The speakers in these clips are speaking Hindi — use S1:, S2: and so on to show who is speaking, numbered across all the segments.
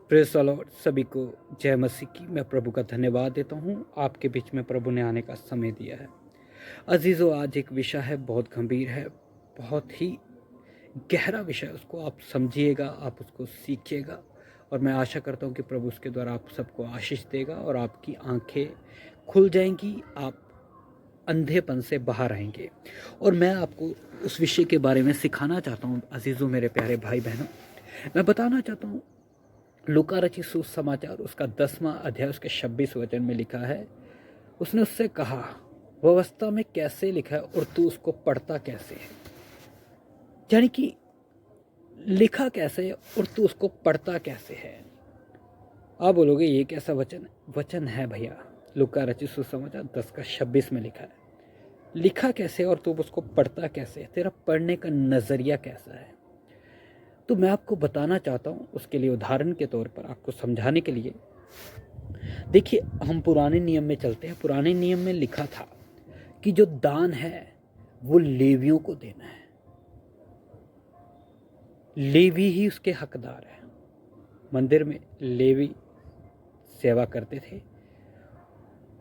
S1: Praise the Lord. सभी को जय मसीह की। मैं प्रभु का धन्यवाद देता हूँ, आपके बीच में प्रभु ने आने का समय दिया है। अजीज़ों, आज एक विषय है, बहुत गंभीर है, बहुत ही गहरा विषय। उसको आप समझिएगा, आप उसको सीखिएगा, और मैं आशा करता हूँ कि प्रभु उसके द्वारा आप सबको आशीष देगा और आपकी आंखें खुल जाएंगी, आप अंधेपन से बाहर आएंगे। और मैं आपको उस विषय के बारे में सिखाना चाहता हूँ। अजीज़ों, मेरे प्यारे भाई बहनों, मैं बताना चाहता हूँ, लूका रचित सुसमाचार उसका 10वां अध्याय उसके 26 वचन में लिखा है, उसने उससे कहा, व्यवस्था में कैसे लिखा है और तू उसको पढ़ता कैसे है। यानी कि लिखा कैसे है और तू उसको पढ़ता कैसे है। आप बोलोगे ये कैसा वचन है? वचन है भैया, लूका रचित सुसमाचार 10 का 26 में लिखा है। लिखा कैसे और तू उसको पढ़ता कैसे है, तेरा पढ़ने का नज़रिया कैसा है। तो मैं आपको बताना चाहता हूँ, उसके लिए उदाहरण के तौर पर आपको समझाने के लिए। देखिए, हम पुराने नियम में चलते हैं। पुराने नियम में लिखा था कि जो दान है वो लेवियों को देना है, लेवी ही उसके हकदार है। मंदिर में लेवी सेवा करते थे,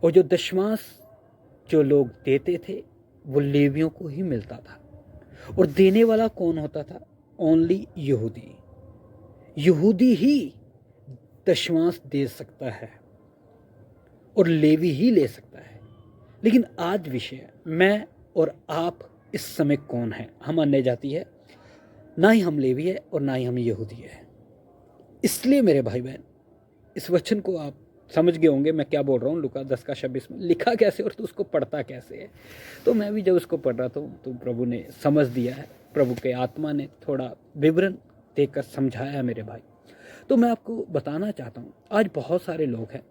S1: और जो दशमांश जो लोग देते थे वो लेवियों को ही मिलता था। और देने वाला कौन होता था? ओनली यहूदी। यहूदी ही दशमांश दे सकता है और लेवी ही ले सकता है। लेकिन आज विषय, मैं और आप इस समय कौन है? हम अन्य जाति है, ना ही हम लेवी है और ना ही हम यहूदी है। इसलिए मेरे भाई बहन, इस वचन को आप समझ गए होंगे मैं क्या बोल रहा हूँ। लूका 10 का 26 में लिखा कैसे और तू उसको पढ़ता कैसे है। तो मैं भी जब उसको पढ़ रहा था तो प्रभु ने समझ दिया है, प्रभु के आत्मा ने थोड़ा विवरण देकर समझाया मेरे भाई। तो मैं आपको बताना चाहता हूँ, आज बहुत सारे लोग हैं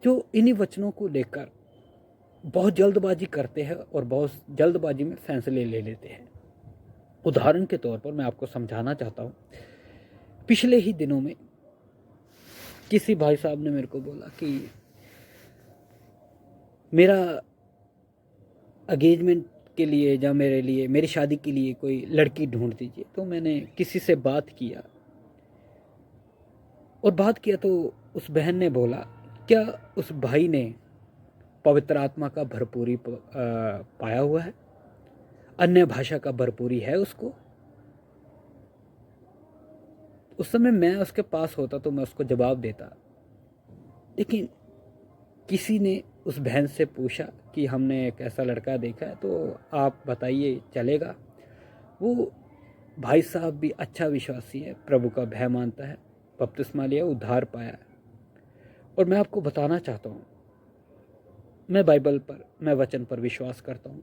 S1: जो इन्हीं वचनों को लेकर बहुत जल्दबाजी करते हैं और बहुत जल्दबाजी में फैसले ले लेते हैं। उदाहरण के तौर पर मैं आपको समझाना चाहता हूँ, पिछले ही दिनों में किसी भाई साहब ने मेरे को बोला कि मेरा एंगेजमेंट के लिए या मेरे लिए, मेरी शादी के लिए कोई लड़की ढूंढ दीजिए। तो मैंने किसी से बात किया, और बात किया तो उस बहन ने बोला, क्या उस भाई ने पवित्र आत्मा का भरपूरी पाया हुआ है? अन्य भाषा का भरपूरी है उसको? उस समय मैं उसके पास होता तो मैं उसको जवाब देता। लेकिन किसी ने उस बहन से पूछा कि हमने एक ऐसा लड़का देखा है, तो आप बताइए चलेगा? वो भाई साहब भी अच्छा विश्वासी है, प्रभु का भय मानता है, बपतिस्मा लिया, उद्धार पाया है। और मैं आपको बताना चाहता हूँ, मैं बाइबल पर, मैं वचन पर विश्वास करता हूँ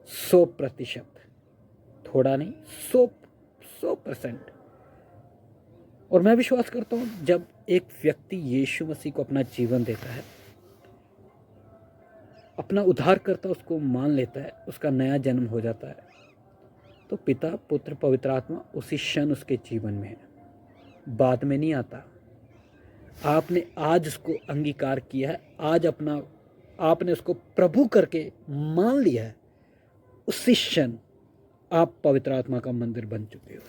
S1: 100%, थोड़ा नहीं, 100%। और मैं विश्वास करता हूँ, जब एक व्यक्ति यीशु मसीह को अपना जीवन देता है, अपना उद्धार करता, उसको मान लेता है, उसका नया जन्म हो जाता है, तो पिता, पुत्र, पवित्र आत्मा उसी क्षण उसके जीवन में है, बाद में नहीं आता। आपने आज उसको अंगीकार किया है, आज आपने उसको प्रभु करके मान लिया है, उसी क्षण आप पवित्र आत्मा का मंदिर बन चुके हो।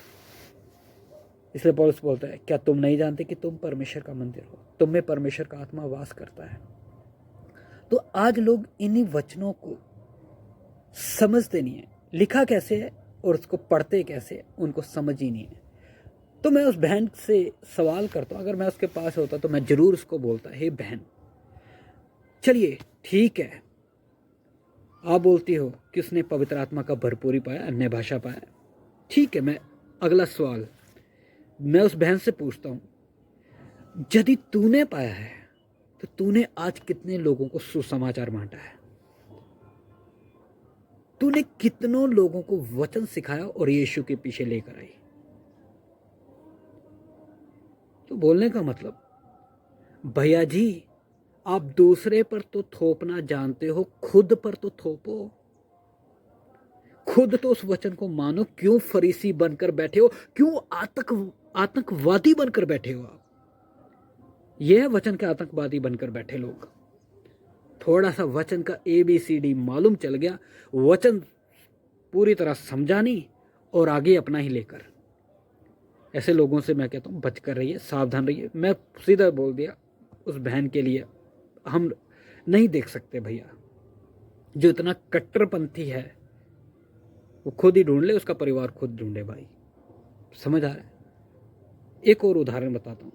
S1: इसलिए पौलुस बोलता है, क्या तुम नहीं जानते कि तुम परमेश्वर का मंदिर हो, तुम में परमेश्वर का आत्मा वास करता है। तो आज लोग इन्हीं वचनों को समझते नहीं है, लिखा कैसे है और उसको पढ़ते कैसे है, उनको समझ ही नहीं है। तो मैं उस बहन से सवाल करता हूँ, अगर मैं उसके पास होता तो मैं जरूर उसको बोलता, हे बहन, चलिए ठीक है, आप बोलती हो कि उसने पवित्र आत्मा का भरपूरी पाया, अन्य भाषा पाया, ठीक है। मैं अगला सवाल मैं उस बहन से पूछता हूँ, यदि तूने पाया है तो तूने आज कितने लोगों को सुसमाचार बांटा है? तूने कितनों लोगों को वचन सिखाया और यीशु के पीछे लेकर आई? तो बोलने का मतलब, भैया जी, आप दूसरे पर तो थोपना जानते हो, खुद पर तो थोपो। खुद तो उस वचन को मानो। क्यों फरीसी बनकर बैठे हो? क्यों आतंकवादी बनकर बैठे हो? आप यह वचन के आतंकवादी बनकर बैठे लोग। थोड़ा सा वचन का ABCD मालूम चल गया, वचन पूरी तरह समझा नहीं, और आगे अपना ही लेकर। ऐसे लोगों से मैं कहता हूँ बच कर रहिए, सावधान रहिए। मैं सीधा बोल दिया उस बहन के लिए, हम नहीं देख सकते भैया। जो इतना कट्टरपंथी है वो खुद ही ढूंढ ले, उसका परिवार खुद ढूंढे भाई। समझ आ रहा है? एक और उदाहरण बताता हूँ।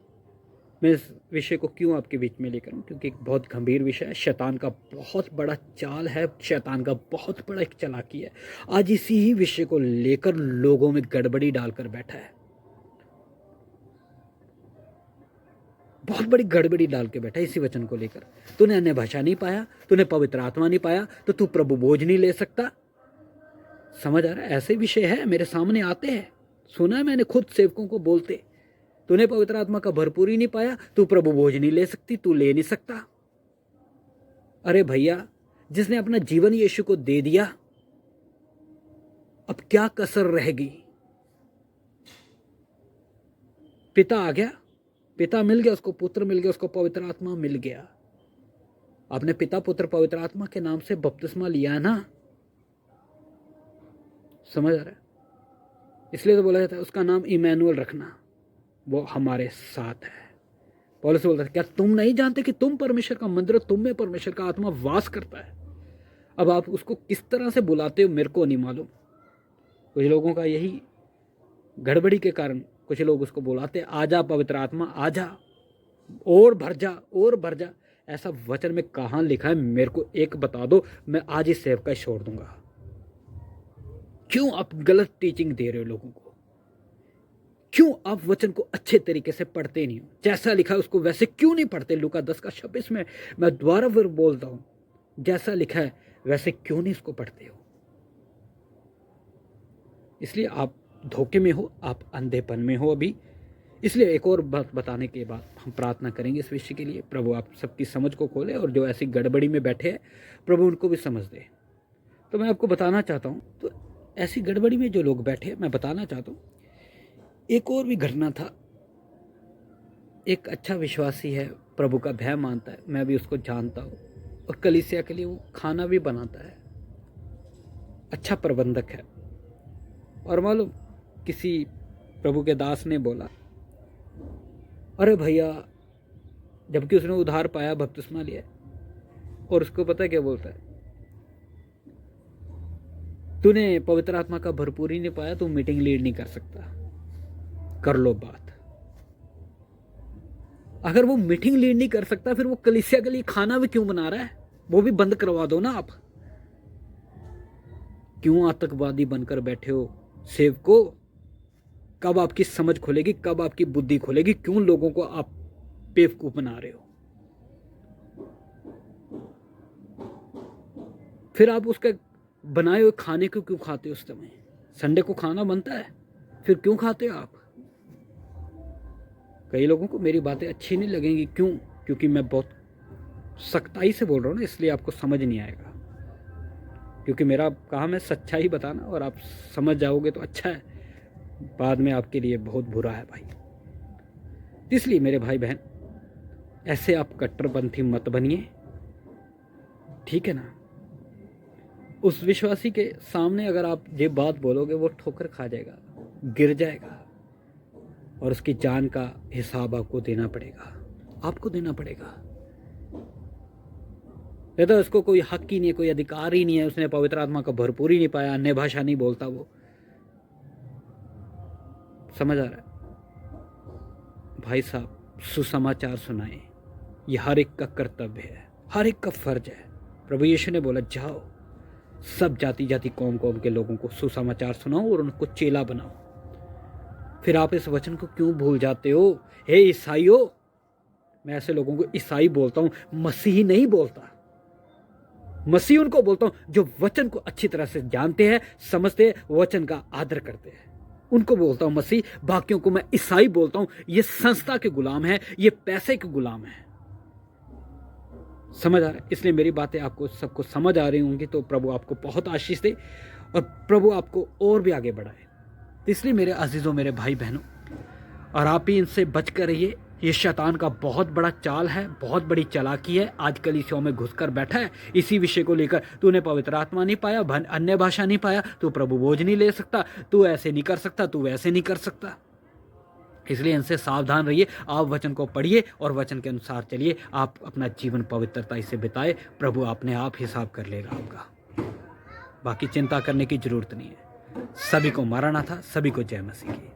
S1: मैं इस विषय को क्यों आपके बीच में लेकर हूँ, क्योंकि एक बहुत गंभीर विषय है। शैतान का बहुत बड़ा चाल है, शैतान का बहुत बड़ा एक चालाकी है। आज इसी ही विषय को लेकर लोगों में गड़बड़ी डालकर बैठा है, बहुत बड़ी गड़बड़ी डाल के बैठा है इसी वचन को लेकर। तूने अन्य भाषा नहीं पाया, तूने पवित्र आत्मा नहीं पाया, तो तू प्रभु भोज नहीं ले सकता। समझ आ रहा है? ऐसे विषय है मेरे सामने आते हैं, सुना है मैंने खुद सेवकों को बोलते, तूने पवित्र आत्मा का भरपूर ही नहीं पाया, तू प्रभु भोज नहीं ले सकती, तू ले नहीं सकता। अरे भैया, जिसने अपना जीवन यीशु को दे दिया, अब क्या कसर रहेगी? पिता आ गया, पिता मिल गया उसको, पुत्र मिल गया उसको, पवित्र आत्मा मिल गया। आपने पिता पुत्र पवित्र आत्मा के नाम से बपतिस्मा लिया है ना? समझ आ रहा है? इसलिए तो बोला जाता है उसका नाम इमैनुअल रखना, वो हमारे साथ है। पौलुस बोलता है क्या तुम नहीं जानते कि तुम परमेश्वर का मंदिर हो, तुम में परमेश्वर का आत्मा वास करता है। अब आप उसको किस तरह से बुलाते हो मेरे को नहीं मालूम। कुछ लोगों का यही गड़बड़ी के कारण कुछ लोग उसको बुलाते, आजा पवित्र आत्मा आजा, और भर जा और भर जा। ऐसा वचन में कहाँ लिखा है? मेरे को एक बता दो, मैं आज ही सेवकाई छोड़ दूंगा। क्यों आप गलत टीचिंग दे रहे हो लोगों को? क्यों आप वचन को अच्छे तरीके से पढ़ते नहीं हो? जैसा लिखा है उसको वैसे क्यों नहीं पढ़ते? लूका 10:26 में मैं दोबारा फिर बोलता हूं, जैसा लिखा है वैसे क्यों नहीं इसको पढ़ते हो? इसलिए आप धोखे में हो, आप अंधेपन में हो अभी। इसलिए एक और बात बताने के बाद हम प्रार्थना करेंगे इस विषय के लिए। प्रभु आप सबकी समझ को खोले, और जो ऐसी गड़बड़ी में बैठे हैं प्रभु उनको भी समझ दे। तो मैं आपको बताना चाहता हूँ, तो ऐसी गड़बड़ी में जो लोग बैठे हैं मैं बताना चाहता हूँ, एक और भी घटना था। एक अच्छा विश्वासी है, प्रभु का भय मानता है, मैं भी उसको जानता हूँ, और कलीसिया के लिए वो खाना भी बनाता है, अच्छा प्रबंधक है। और मालूम किसी प्रभु के दास ने बोला, अरे भैया, जबकि उसने उधार पाया, बपतिस्मा लिया, और उसको पता क्या बोलता है, तूने पवित्र आत्मा का भरपूर ही नहीं पाया, तू मीटिंग लीड नहीं कर सकता, कर लो बात। अगर वो मीटिंग लीड नहीं कर सकता, फिर वो कलीसिया के लिए खाना भी क्यों बना रहा है? वो भी बंद करवा दो ना आप। क्यों आतंकवादी बनकर बैठे हो सेवको? कब आपकी समझ खुलेगी, कब आपकी बुद्धि खुलेगी? क्यों लोगों को आप बेवकूफ बना रहे हो? फिर आप उसका बनाए हुए खाने को क्यों खाते हो? उस समय संडे को खाना बनता है, फिर क्यों खाते हो आप? कई लोगों को मेरी बातें अच्छी नहीं लगेंगी। क्यों? क्योंकि मैं बहुत सख्ताई से बोल रहा हूँ ना, इसलिए आपको समझ नहीं आएगा। क्योंकि मेरा काम है सच्चाई बताना, और आप समझ जाओगे तो अच्छा है, बाद में आपके लिए बहुत बुरा है भाई। इसलिए मेरे भाई बहन, ऐसे आप कट्टरपंथी मत बनिए, ठीक है ना? उस विश्वासी के सामने अगर आप ये बात बोलोगे, वो ठोकर खा जाएगा, गिर जाएगा, और उसकी जान का हिसाब आपको देना पड़ेगा, आपको देना पड़ेगा। नहीं तो उसको कोई हक ही नहीं है, कोई अधिकार ही नहीं है, उसने पवित्र आत्मा का भरपूर ही नहीं पाया, अन्य भाषा नहीं बोलता वो। समझ आ रहा है? भाई साहब, सुसमाचार सुनाए, ये हर एक का कर्तव्य है, हर एक का फर्ज है। प्रभु यीशु ने बोला, जाओ सब जाति जाति कौम कौम के लोगों को सुसमाचार सुनाओ और उनको चेला बनाओ। फिर आप इस वचन को क्यों भूल जाते हो? हे ईसाइयों, मैं ऐसे लोगों को ईसाई बोलता हूं, मसीही नहीं बोलता। मसीह उनको बोलता हूं जो वचन को अच्छी तरह से जानते हैं, समझते हैं, वचन का आदर करते हैं, उनको बोलता हूं मसीह। बाकियों को मैं ईसाई बोलता हूं, ये संस्था के गुलाम है, ये पैसे के गुलाम है। समझ आ रहा है? इसलिए मेरी बातें आपको सबको समझ आ रही होंगी, तो प्रभु आपको बहुत आशीष दे और प्रभु आपको और भी आगे बढ़ाए। इसलिए मेरे अजीजों, मेरे भाई बहनों, और आप ही इनसे बच कर रहिए। ये शैतान का बहुत बड़ा चाल है, बहुत बड़ी चालाकी है। आज कलीसियाओं में घुसकर बैठा है इसी विषय को लेकर। तूने पवित्र आत्मा नहीं पाया, अन्य भाषा नहीं पाया, तू प्रभु भोज नहीं ले सकता, तू ऐसे नहीं कर सकता, तू वैसे नहीं कर सकता। इसलिए इनसे सावधान रहिए। आप वचन को पढ़िए और वचन के अनुसार चलिए। आप अपना जीवन पवित्रता से बिताए, प्रभु अपने आप हिसाब कर लेगा आपका। बाकी चिंता करने की जरूरत नहीं है। सभी को मराना था, सभी को जय मसीह की।